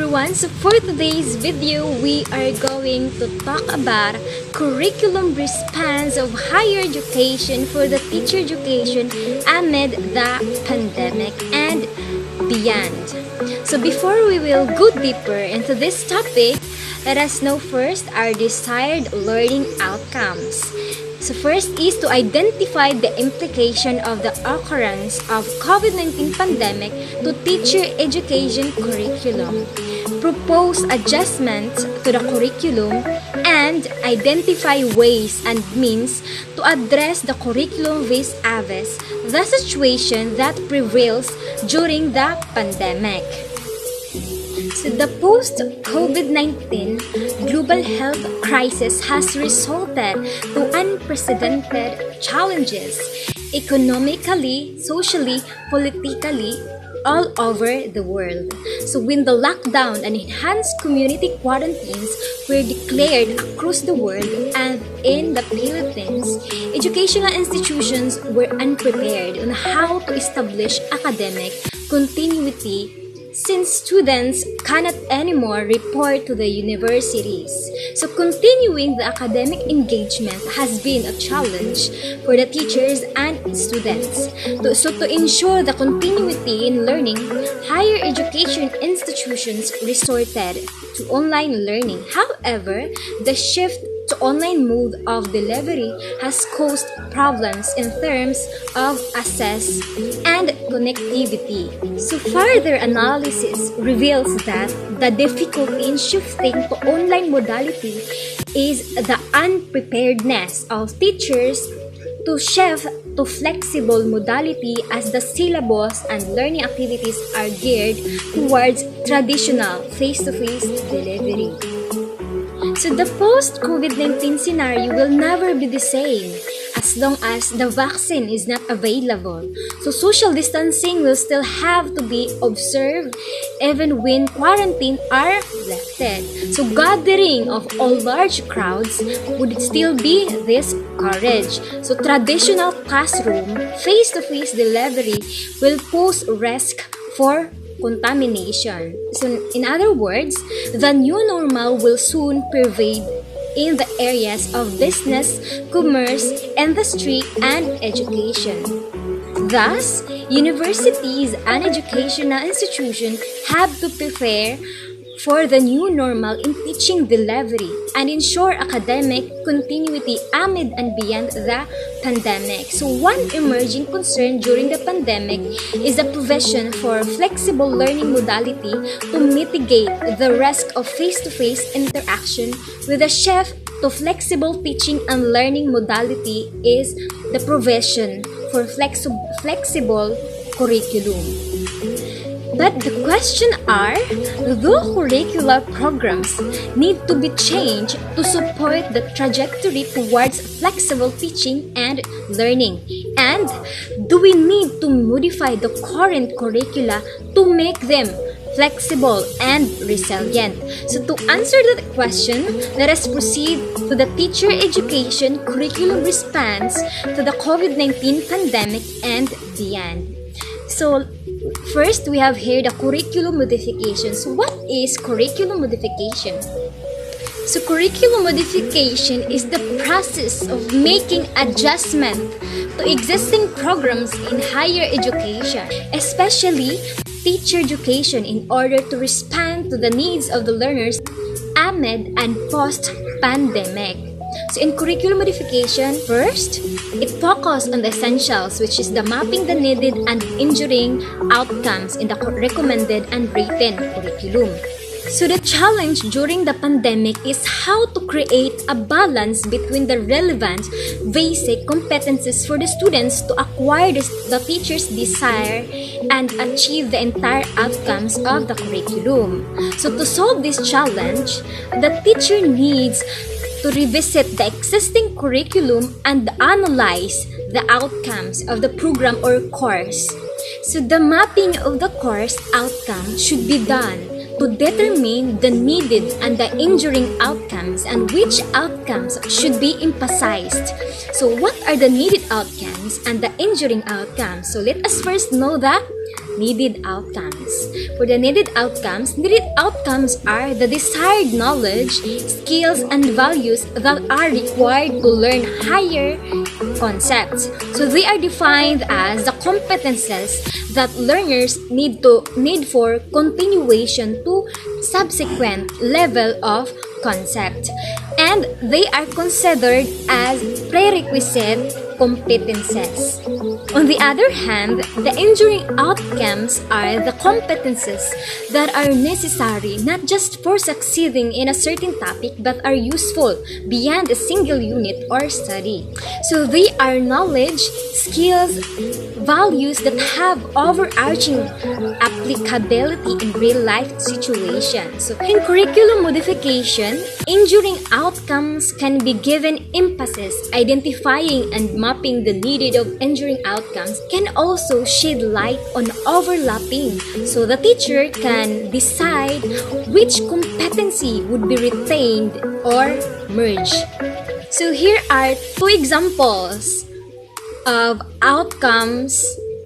everyone. So for today's video, we are going to talk about curriculum response of higher education for the teacher education amid the pandemic and beyond. So before we will go deeper into this topic, let us know first our desired learning outcomes. So first is to identify the implication of the occurrence of COVID-19 pandemic to teacher education curriculum, propose adjustments to the curriculum, and identify ways and means to address the curriculum vis-a-vis the situation that prevails during the pandemic. So the post-COVID-19 global health crisis has resulted to unprecedented challenges economically, socially, politically, all over the world. So when the lockdown and enhanced community quarantines were declared across the world and in the Philippines, educational institutions were unprepared on how to establish academic continuity since students cannot anymore report to the universities. So continuing the academic engagement has been a challenge for the teachers and students. To ensure the continuity in learning, higher education institutions resorted to online learning. However, the shift to online mode of delivery has caused problems in terms of access and connectivity. So further analysis reveals that the difficulty in shifting to online modality is the unpreparedness of teachers to shift to flexible modality as the syllabus and learning activities are geared towards traditional face-to-face delivery. So the post-COVID-19 scenario will never be the same as long as the vaccine is not available. So social distancing will still have to be observed even when quarantine are lifted. So gathering of all large crowds would still be discouraged. So traditional classroom, face-to-face delivery will pose risk for contamination. So in other words, the new normal will soon pervade in the areas of business, commerce, industry, and education. Thus, universities and educational institutions have to prepare for the new normal in teaching delivery and ensure academic continuity amid and beyond the pandemic. So one emerging concern during the pandemic is the provision for flexible learning modality to mitigate the risk of face-to-face interaction. With a shift to flexible teaching and learning modality is the provision for flexible curriculum. But the question are, do curricular programs need to be changed to support the trajectory towards flexible teaching and learning? And do we need to modify the current curricula to make them flexible and resilient? So to answer that question, let us proceed to the teacher education curriculum response to the COVID-19 pandemic and beyond. So first, we have here the curriculum modifications. What is curriculum modification? So curriculum modification is the process of making adjustment to existing programs in higher education, especially teacher education, in order to respond to the needs of the learners amid and post-pandemic. So in curriculum modification, first, it focuses on the essentials, which is the mapping the needed and enduring outcomes in the recommended and written curriculum. So the challenge during the pandemic is how to create a balance between the relevant basic competencies for the students to acquire the teacher's desire and achieve the entire outcomes of the curriculum. So to solve this challenge, the teacher needs to revisit the existing curriculum and analyze the outcomes of the program or course. So the mapping of the course outcome should be done to determine the needed and the enduring outcomes and which outcomes should be emphasized. So what are the needed outcomes and the enduring outcomes? So let us first know the needed outcomes. For the needed outcomes are the desired knowledge, skills, and values that are required to learn higher concepts. So they are defined as the competences that learners need for continuation to subsequent level of concept, and they are considered as prerequisite competences. On the other hand, the enduring outcomes are the competences that are necessary not just for succeeding in a certain topic but are useful beyond a single unit or study. So they are knowledge, skills, values that have overarching applicability in real-life situations. So in curriculum modification, enduring outcomes can be given emphasis. Identifying and mapping the needed of enduring outcomes can also shed light on overlapping, so the teacher can decide which competency would be retained or merged. So here are two examples of outcomes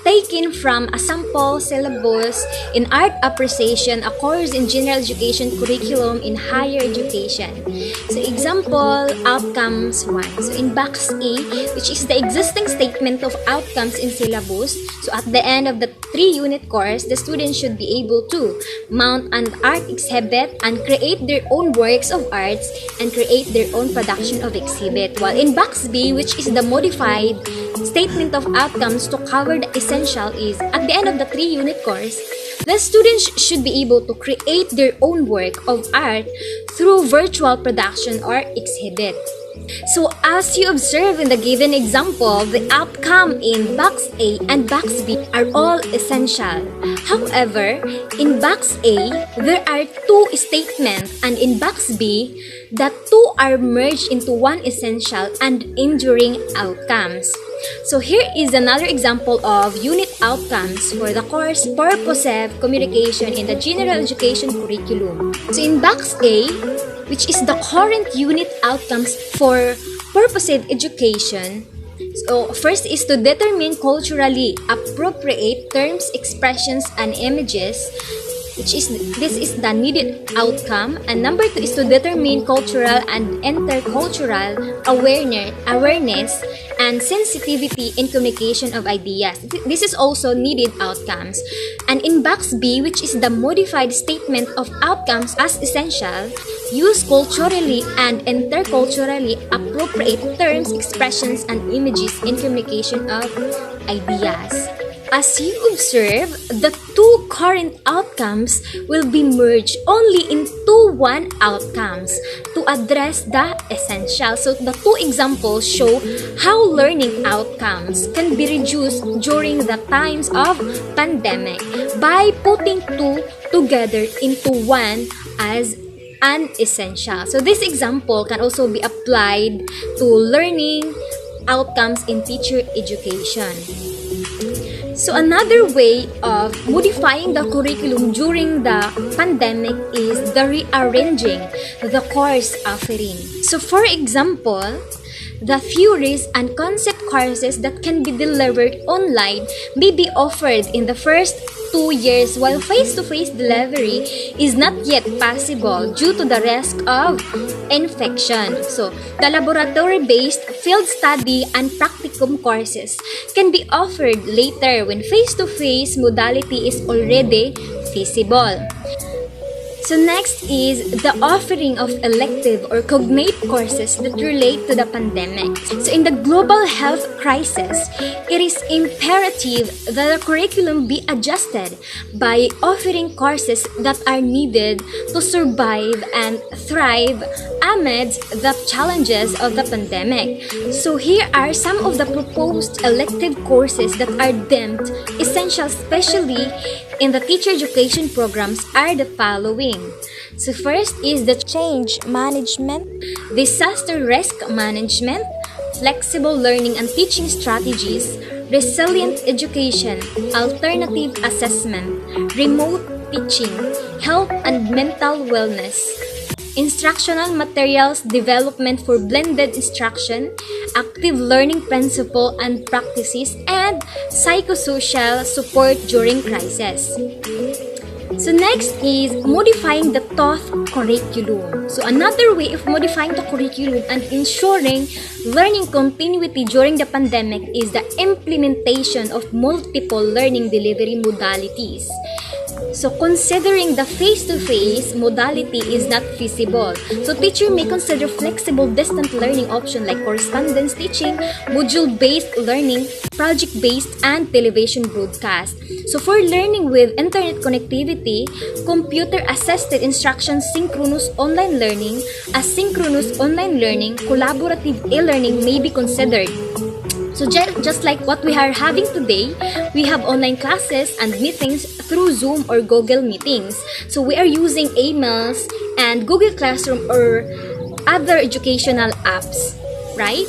taken from a sample syllabus in Art Appreciation, a course in general education curriculum in higher education. So example, outcomes 1. So in box A, which is the existing statement of outcomes in syllabus, so at the end of the 3-unit course, the students should be able to mount an art exhibit and create their own works of arts and create their own production of exhibit. While in box B, which is the modified statement of outcomes to cover the essential, is at the end of the 3-unit course, the students should be able to create their own work of art through virtual production or exhibit. So as you observe in the given example, the outcome in box A and box B are all essential. However, in box A, there are 2 statements, and in box B, the 2 are merged into one essential and enduring outcomes. So here is another example of unit outcomes for the course Purposive Communication in the General Education Curriculum. So in box A, which is the current unit outcomes for purposive education, so first is to determine culturally appropriate terms, expressions, and images, this is the needed outcome. And number 2 is to determine cultural and intercultural awareness and sensitivity in communication of ideas. This is also needed outcomes. And in box B, which is the modified statement of outcomes as essential, use culturally and interculturally appropriate terms, expressions, and images in communication of ideas. As you observe, the 2 current outcomes will be merged only into one outcomes to address the essential. So the 2 examples show how learning outcomes can be reduced during the times of pandemic by putting 2 together into one as an essential. So this example can also be applied to learning outcomes in teacher education. So another way of modifying the curriculum during the pandemic is the rearranging the course offering. So for example, the theories and concept courses that can be delivered online may be offered in the first 2 years, while face-to-face delivery is not yet possible due to the risk of infection. So, the laboratory-based field study and practicum courses can be offered later when face-to-face modality is already feasible. So next is the offering of elective or cognate courses that relate to the pandemic. So in the global health crisis, it is imperative that the curriculum be adjusted by offering courses that are needed to survive and thrive amidst the challenges of the pandemic. So here are some of the proposed elective courses that are deemed essential, especially in the teacher education programs, are the following. So first is the change management, disaster risk management, flexible learning and teaching strategies, resilient education, alternative assessment, remote teaching, health and mental wellness, instructional materials development for blended instruction, active learning principle and practices, and psychosocial support during crisis. So next is modifying the TOEF curriculum. So another way of modifying the curriculum and ensuring learning continuity during the pandemic is the implementation of multiple learning delivery modalities. So considering the face-to-face modality is not feasible, so teacher may consider flexible distant learning option like correspondence teaching, module-based learning, project-based, and television broadcast. So for learning with internet connectivity, computer-assisted instruction, synchronous online learning, asynchronous online learning, collaborative e-learning may be considered. So just like what we are having today, we have online classes and meetings through Zoom or Google Meetings. So we are using emails and Google Classroom or other educational apps, right?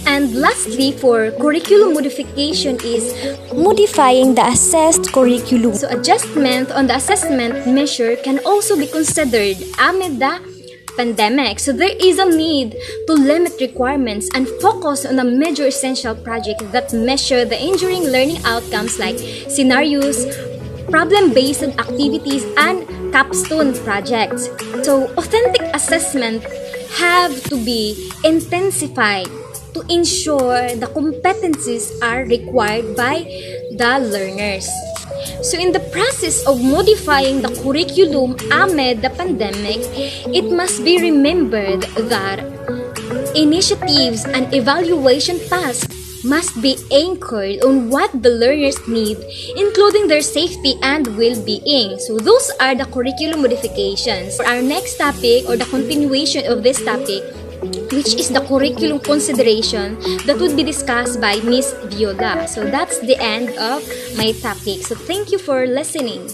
And lastly, for curriculum modification is modifying the assessed curriculum. So adjustment on the assessment measure can also be considered amid the pandemic. So there is a need to limit requirements and focus on a major essential project that measure the enduring learning outcomes like scenarios, problem-based activities, and capstone projects. So authentic assessment have to be intensified to ensure the competencies are required by the learners. So in the process of modifying the curriculum amid the pandemic, it must be remembered that initiatives and evaluation tasks must be anchored on what the learners need, including their safety and well-being. So those are the curriculum modifications. For our next topic or the continuation of this topic, which is the curriculum consideration that would be discussed by Miss Viola. So that's the end of my topic. So thank you for listening.